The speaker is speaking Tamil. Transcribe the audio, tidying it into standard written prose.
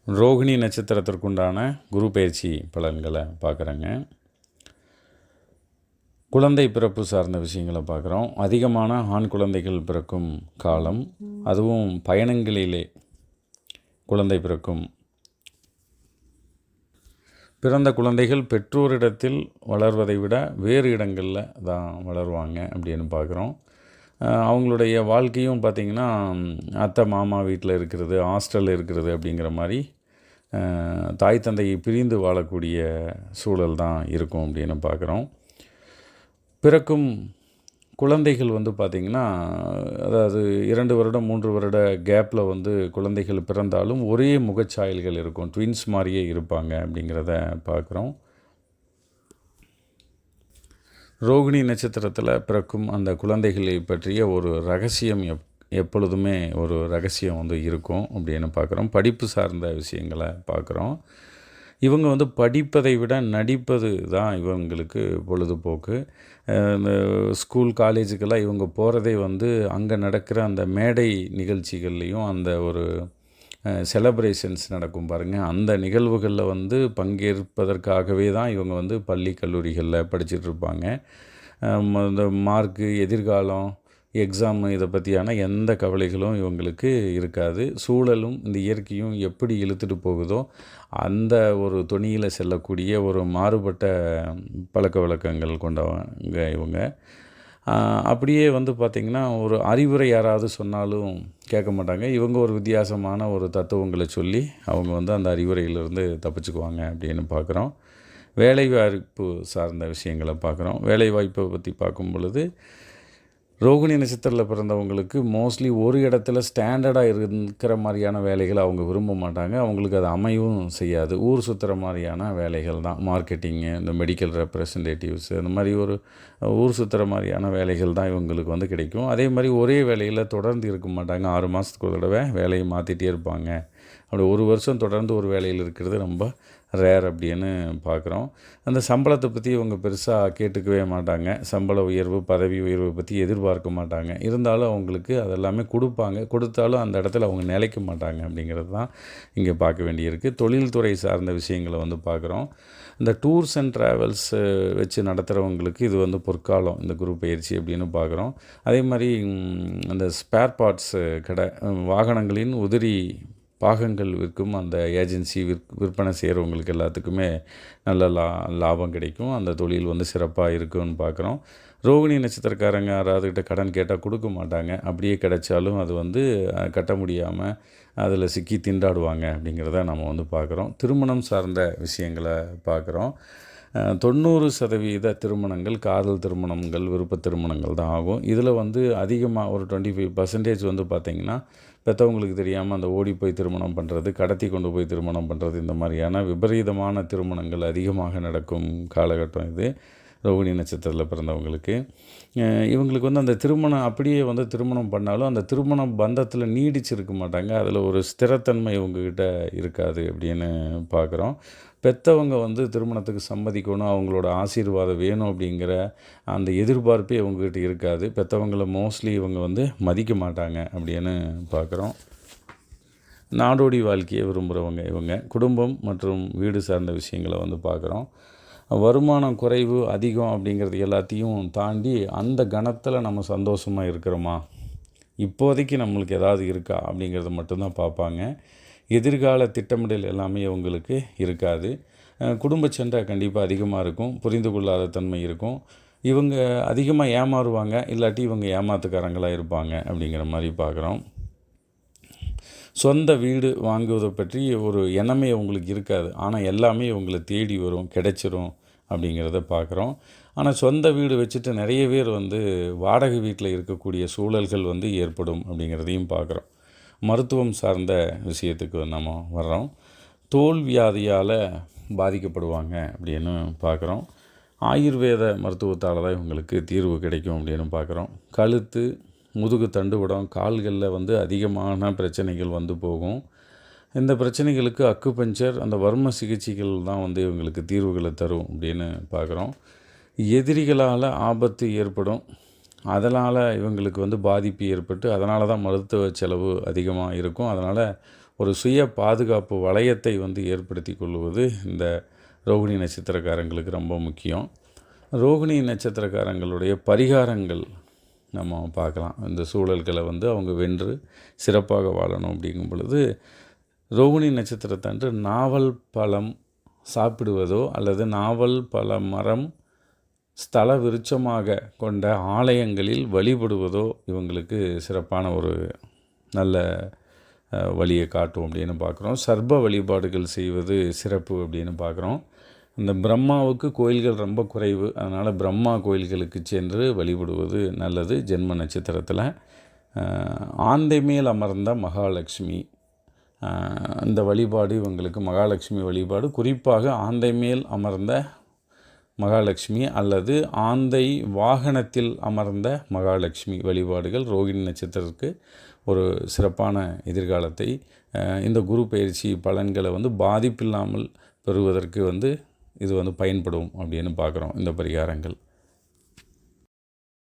ரோகிணி நட்சத்திரத்திற்குண்டான குரு பயிற்சி பலன்களை பார்க்குறேங்க. குழந்தை பிறப்பு சார்ந்த விஷயங்களை பார்க்குறோம். அதிகமான ஆண் குழந்தைகள் பிறக்கும் காலம், அதுவும் பயணங்களிலே குழந்தை பிறக்கும். பிறந்த குழந்தைகள் பெற்றோரிடத்தில் வளர்வதை விட வேறு இடங்களில் தான் வளருவாங்க அப்படின்னு பார்க்குறோம். அவங்களுடைய வாழ்க்கையும் பார்த்திங்கன்னா அத்தை மாமா வீட்டில் இருக்கிறது, ஹாஸ்டலில் இருக்கிறது அப்படிங்கிற மாதிரி தாய் தந்தையை பிரிந்து வாழக்கூடிய சூழல் தான் இருக்கும் அப்படின்னு பார்க்குறோம். பிறக்கும் குழந்தைகள் பார்த்திங்கன்னா, அதாவது 2 வருடம் 3 வருட கேப்பில் குழந்தைகள் பிறந்தாலும் ஒரே முகச்சாயல்கள் இருக்கும், ட்வின்ஸ் மாதிரியே இருப்பாங்க அப்படிங்கிறத பார்க்குறோம். ரோகிணி நட்சத்திரத்தில் பிறக்கும் அந்த குழந்தைகளை பற்றிய ஒரு ரகசியம் எப்பொழுதுமே ஒரு ரகசியம் இருக்கும் அப்படின்னு பார்க்குறோம். படிப்பு சார்ந்த விஷயங்களை பார்க்குறோம். இவங்க படிப்பதை விட நடிப்பது தான் இவங்களுக்கு பொழுதுபோக்கு. இந்த ஸ்கூல் காலேஜுக்கெல்லாம் இவங்க போகிறதே அங்கே நடக்கிற அந்த மேடை நிகழ்ச்சிகள்லேயும் அந்த ஒரு செலப்ரேஷன்ஸ் நடக்கும் பாருங்கள், அந்த நிகழ்வுகளில் பங்கேற்பதற்காகவே தான் இவங்க பள்ளி கல்லூரிகளில் படிச்சுட்ருப்பாங்க. இந்த மார்க்கு, எதிர்காலம், எக்ஸாமு இதை பற்றியான எந்த கவலைகளும் இவங்களுக்கு இருக்காது. சூழலும் இந்த இயற்கையும் எப்படி இழுத்துட்டு போகுதோ அந்த ஒரு தொனியில் செல்லக்கூடிய ஒரு மாறுபட்ட பழக்க வழக்கங்கள் கொண்டவங்க இவங்க. அப்படியே பார்த்திங்கன்னா ஒரு அறிவுரை யாராவது சொன்னாலும் கேட்க மாட்டாங்க. இவங்க ஒரு வித்தியாசமான ஒரு தத்துவங்களை சொல்லி அவங்க அந்த அறிவுரையிலிருந்து தப்பிச்சுக்குவாங்க அப்படின்னு பார்க்குறோம். வேலைவாய்ப்பு சார்ந்த விஷயங்களை பார்க்குறோம். வேலைவாய்ப்பை பற்றி பார்க்கும் பொழுது ரோகிணி நட்சத்திரத்தில் பிறந்தவங்களுக்கு மோஸ்ட்லி ஒரு இடத்துல ஸ்டாண்டர்டாக இருக்கிற மாதிரியான வேலைகளை அவங்க விரும்ப மாட்டாங்க. அவங்களுக்கு அது அமையவும் செய்யாது. ஊர் சுற்றுற மாதிரியான வேலைகள் தான், மார்க்கெட்டிங்கு, இந்த மெடிக்கல் ரெப்ரசன்டேட்டிவ்ஸு, அந்த மாதிரி ஒரு ஊர் சுற்றுற மாதிரியான வேலைகள் தான் இவங்களுக்கு கிடைக்கும். அதே மாதிரி ஒரே வேலையில் தொடர்ந்து இருக்க மாட்டாங்க. 6 மாதத்துக்கு ஒரு தடவை வேலையை மாற்றிட்டே இருப்பாங்க. அப்படி 1 வருஷம் தொடர்ந்து ஒரு வேலையில் இருக்கிறது ரொம்ப ரேர் அப்படின்னு பார்க்குறோம். அந்த சம்பளத்தை பற்றி இவங்க பெருசாக கேட்டுக்கவே மாட்டாங்க. சம்பள உயர்வு, பதவி உயர்வு பற்றி எதிர்பார்க்க மாட்டாங்க. இருந்தாலும் அவங்களுக்கு அதெல்லாமே கொடுப்பாங்க. கொடுத்தாலும் அந்த இடத்துல அவங்க நிலைக்க மாட்டாங்க அப்படிங்கிறது தான் இங்கே பார்க்க வேண்டியிருக்கு. தொழில்துறை சார்ந்த விஷயங்களை பார்க்குறோம். இந்த டூர்ஸ் அண்ட் ட்ராவல்ஸ் வச்சு நடத்துகிறவங்களுக்கு இது பொற்காலம், இந்த குரு பயிற்சி அப்படின்னு பார்க்குறோம். அதே மாதிரி அந்த ஸ்பேர் பார்ட்ஸ் கடை, வாகனங்களின் உதிரி பாகங்கள் விற்கும் அந்த ஏஜென்சி விற்பனை செய்கிறவங்களுக்கு எல்லாத்துக்குமே நல்ல லாபம் கிடைக்கும். அந்த தொழில் சிறப்பாக இருக்குன்னு பார்க்குறோம். ரோகிணி நட்சத்திரக்காரங்க யாராவதுகிட்ட கடன் கேட்டால் கொடுக்க மாட்டாங்க. அப்படியே கிடைச்சாலும் அது கட்ட முடியாமல் அதில் சிக்கி திண்டாடுவாங்க அப்படிங்கிறத நம்ம பார்க்குறோம். திருமணம் சார்ந்த விஷயங்களை பார்க்குறோம். 90% திருமணங்கள் காதல் திருமணங்கள், விருப்ப திருமணங்கள் தான் ஆகும். இதில் அதிகமாக ஒரு 25% பார்த்திங்கன்னா பெற்றவங்களுக்கு தெரியாமல் அந்த ஓடி போய் திருமணம் பண்ணுறது, கடத்தி கொண்டு போய் திருமணம் பண்ணுறது, இந்த மாதிரியான விபரீதமான திருமணங்கள் அதிகமாக நடக்கும் காலகட்டம் இது ரோகிணி நட்சத்திரத்தில் பிறந்தவங்களுக்கு. இவங்களுக்கு அந்த திருமணம் அப்படியே திருமணம் பண்ணாலும் அந்த திருமண பந்தத்தில் நீடிச்சிருக்க மாட்டாங்க. அதில் ஒரு ஸ்திரத்தன்மை இவங்கக்கிட்ட இருக்காது அப்படின்னு பார்க்குறோம். பெற்றவங்க திருமணத்துக்கு சம்மதிக்கணும், அவங்களோட ஆசீர்வாதம் வேணும் அப்படிங்கிற அந்த எதிர்பார்ப்பே இவங்ககிட்ட இருக்காது. பெற்றவங்களை மோஸ்ட்லி இவங்க மதிக்க மாட்டாங்க அப்படின்னு பார்க்குறோம். நாடோடி வாழ்க்கையை விரும்புகிறவங்க இவங்க. குடும்பம் மற்றும் வீடு சார்ந்த விஷயங்களை பார்க்குறோம். வருமானம் குறைவு அதிகம் அப்படிங்கிறது எல்லாத்தையும் தாண்டி அந்த கணத்தில் நம்ம சந்தோஷமாக இருக்கிறோமா, இப்போதைக்கு நம்மளுக்கு ஏதாவது இருக்கா அப்படிங்கிறத மட்டும்தான் பார்ப்பாங்க. எதிர்கால திட்டமிடல் எல்லாமே அவங்களுக்கு இருக்காது. குடும்ப சண்டை கண்டிப்பாக அதிகமாக இருக்கும். புரிந்து கொள்ளாத தன்மை இருக்கும். இவங்க அதிகமாக ஏமாறுவாங்க, இல்லாட்டி இவங்க ஏமாத்துக்காரங்களாக இருப்பாங்க அப்படிங்கிற மாதிரி பார்க்குறோம். சொந்த வீடு வாங்குவதை பற்றி ஒரு எண்ணமே அவங்களுக்கு இருக்காது. ஆனால் எல்லாமே இவங்களை தேடி வரும், கிடைச்சிரும் அப்படிங்கிறத பார்க்குறோம். ஆனால் சொந்த வீடு வச்சுட்டு நிறைய பேர் வாடகை வீட்டில் இருக்கக்கூடிய சூழல்கள் ஏற்படும் அப்படிங்கிறதையும் பார்க்குறோம். மருத்துவம் சார்ந்த விஷயத்துக்கு நம்ம வர்றோம். தோல் வியாதியால் பாதிக்கப்படுவாங்க அப்படின்னு பார்க்குறோம். ஆயுர்வேத மருத்துவத்தால் தான் இவங்களுக்கு தீர்வு கிடைக்கும் அப்படின்னு பார்க்குறோம். கழுத்து, முதுகு தண்டுவடம், கால்களில் அதிகமான பிரச்சனைகள் போகும். இந்த பிரச்சனைகளுக்கு அக்குபஞ்சர், அந்த வர்ம சிகிச்சைகள் தான் இவங்களுக்கு தீர்வுகளை தரும் அப்படின்னு பார்க்குறோம். எதிரிகளால் ஆபத்து ஏற்படும். அதனால் இவங்களுக்கு பாதிப்பு ஏற்பட்டு அதனால தான் மருத்துவ செலவு அதிகமாக இருக்கும். அதனால் ஒரு சுய பாதுகாப்பு வளையத்தை வந்து ஏற்படுத்தி கொள்வது இந்த ரோகிணி நட்சத்திரக்காரங்களுக்கு ரொம்ப முக்கியம். ரோகிணி நட்சத்திரக்காரங்களுடைய பரிகாரங்கள் நம்ம பார்க்கலாம். இந்த சூழல்களை வந்து அவங்க வென்று சிறப்பாக வாழணும் அப்படிங்கும் பொழுது, ரோகிணி நட்சத்திரத்தன்று நாவல் பழம் சாப்பிடுவதோ அல்லது நாவல் பழ மரம் ஸ்தல விருட்சமாக கொண்ட ஆலயங்களில் வழிபடுவதோ இவங்களுக்கு சிறப்பான ஒரு நல்ல வழியை காட்டும் அப்படின்னு பார்க்குறோம். சர்ப்ப வழிபாடுகள் செய்வது சிறப்பு அப்படின்னு பார்க்குறோம். இந்த பிரம்மாவுக்கு கோயில்கள் ரொம்ப குறைவு, அதனால் பிரம்மா கோயில்களுக்கு சென்று வழிபடுவது நல்லது. ஜென்ம நட்சத்திரத்தில் ஆந்தை மேல் அமர்ந்த மகாலட்சுமி, இந்த வழிபாடு இவங்களுக்கு மகாலட்சுமி வழிபாடு, குறிப்பாக ஆந்தை மேல் அமர்ந்த மகாலட்சுமி அல்லது ஆந்தை வாகனத்தில் அமர்ந்த மகாலட்சுமி வழிபாடுகள் ரோகிணி நட்சத்திரத்துக்கு ஒரு சிறப்பான எதிர்காலத்தை, இந்த குரு பயிற்சி பலன்களை வந்து பாதிப்பில்லாமல் பெறுவதற்கு வந்து இது வந்து பயன்படும் அப்படின்னு பார்க்குறோம் இந்த பரிகாரங்கள்.